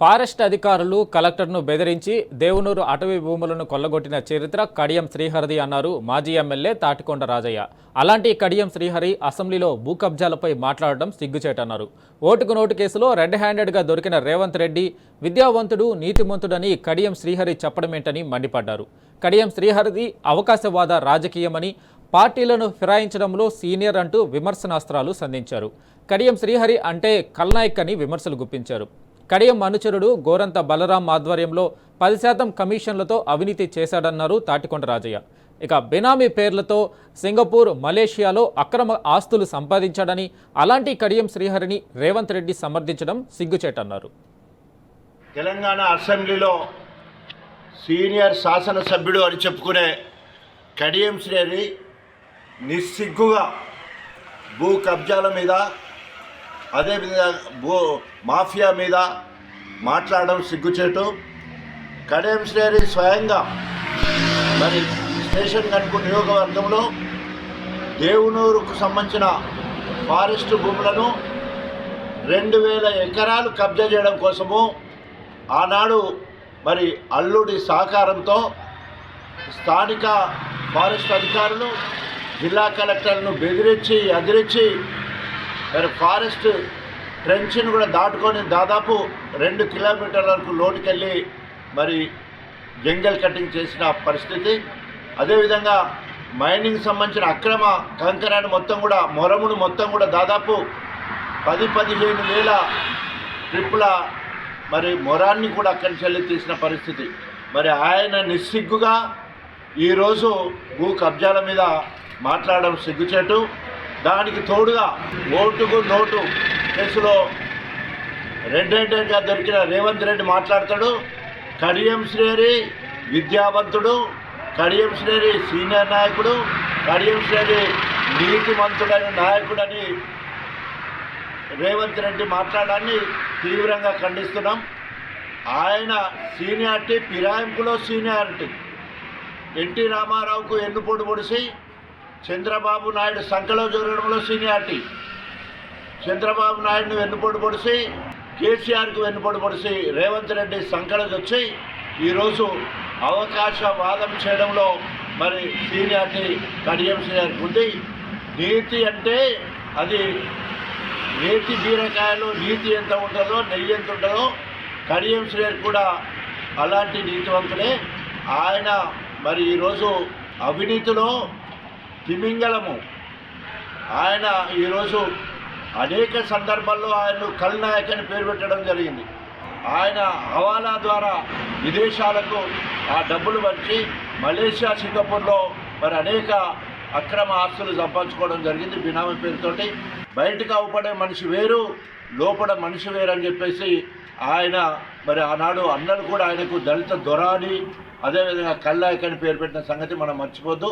Forest అధికారులు కలెక్టర్ను బెదిరించి దేవునూరు అటవీ భూములను కొల్లగొట్టిన చరిత్ర కడియం శ్రీహరిది అన్నారు మాజీ ఎమ్మెల్యే తాటికొండ రాజయ్య. అలాంటి కడియం శ్రీహరి అసెంబ్లీలో భూ కబ్జాలపై మాట్లాడడం సిగ్గుచేటన్నారు. ఓటుకు నోటు కేసులో రెడ్ హ్యాండెడ్గా దొరికిన రేవంత్ రెడ్డి విద్యావంతుడు నీతిమంతుడని కడియం శ్రీహరి చెప్పడమేంటని మండిపడ్డారు. కడియం శ్రీహరిది అవకాశవాద రాజకీయమని, పార్టీలను ఫిరాయించడంలో సీనియర్ అంటూ విమర్శనాస్త్రాలు సంధించారు. కడియం శ్రీహరి అంటే కల్నాయక్ అని విమర్శలు గుప్పించారు. కడియం అనుచరుడు గోరంత బలరాం ఆధ్వర్యంలో 10% కమిషన్లతో అవినీతి చేశాడన్నారు తాటికొండ రాజయ్య. ఇక బెనామీ పేర్లతో సింగపూర్, మలేషియాలో అక్రమ ఆస్తులు సంపాదించాడని, అలాంటి కడియం శ్రీహరిని రేవంత్ రెడ్డి సమర్థించడం సిగ్గుచేటన్నారు. తెలంగాణ అసెంబ్లీలో సీనియర్ శాసనసభ్యుడు అని చెప్పుకునే కడియం శ్రీహరి నిస్సిగ్గుగా భూ కబ్జాల మీద, అదేవిధంగా భూ మాఫియా మీద మాట్లాడడం సిగ్గుచేటు. కడియం శ్రీహరి స్వయంగా మరి స్టేషన్ కనుక నియోజకవర్గంలో దేవునూరుకు సంబంధించిన ఫారెస్ట్ భూములను 2000 ఎకరాలు కబ్జా చేయడం కోసము ఆనాడు మరి అల్లుడి సహకారంతో స్థానిక ఫారెస్ట్ అధికారులు జిల్లా కలెక్టర్లను బెదిరించి అదిరించి మరి ఫారెస్ట్ ట్రెంచ్ను కూడా దాటుకొని దాదాపు 2 కిలోమీటర్ల వరకు లోటుకెళ్ళి మరి జంగల్ కటింగ్ చేసిన పరిస్థితి. అదేవిధంగా మైనింగ్ సంబంధించిన అక్రమ కంకరాన్ని మొత్తం కూడా మొరమును మొత్తం కూడా దాదాపు 10-15 వేల ట్రిప్పుల మరి మొరాన్ని కూడా అక్కడి నుంచి తీసిన పరిస్థితి. మరి ఆయన నిస్సిగ్గుగా ఈరోజు భూ కబ్జాల మీద మాట్లాడడం సిగ్గుచేటు. దానికి తోడుగా ఓటుకు నోటు కేసులో రెడ్ హ్యాండెడ్గా దొరికిన రేవంత్ రెడ్డి మాట్లాడతాడు. కడియం శ్రీహరి విద్యావంతుడు, కడియం శ్రీహరి సీనియర్ నాయకుడు, కడియం శ్రీహరి నీతిమంతుడైన నాయకుడని రేవంత్ రెడ్డి మాట్లాడాన్ని తీవ్రంగా ఖండిస్తున్నాం. ఆయన సీనియారిటీ ఫిరాయింపులో సీనియారిటీ. ఎన్టీ రామారావుకు ఎన్నుపోటు పొడిసి చంద్రబాబు నాయుడు సంఖ్యలో జరగడంలో సీనియారిటీ. చంద్రబాబు నాయుడును వెన్నుపోటు పొడిసి కేసీఆర్కు వెన్నుపోటు పొడిసి రేవంత్ రెడ్డి సంఖ్యలో వచ్చి ఈరోజు అవకాశవాదం చేయడంలో మరి సీనియారిటీ కడియం శ్రీహరికి ఉంది. నీతి అంటే అది నేతి బీరకాయలో నీతి ఎంత ఉంటుందో, నెయ్యి ఎంత ఉంటుందో కడియం శ్రీహరి కూడా అలాంటి నీతివంతుడే. ఆయన మరి ఈరోజు అవినీతిలో తిమింగలము. ఆయన ఈరోజు అనేక సందర్భాల్లో ఆయన్ను కల్నాయక్ అని పేరు పెట్టడం జరిగింది. ఆయన హవాలా ద్వారా విదేశాలకు ఆ డబ్బులు పంచి మలేషియా, సింగపూర్లో మరి అనేక అక్రమ ఆస్తులు సంపాదించుకోవడం జరిగింది బినామీ పేరుతోటి. బయటకు అవపడే మనిషి వేరు, లోపల మనిషి వేరు అని చెప్పేసి ఆయన మరి ఆనాడు అన్నలు కూడా ఆయనకు దళిత దొర అని, అదేవిధంగా కల్నాయక్ అని పేరు పెట్టిన సంగతి మనం మర్చిపోద్దు.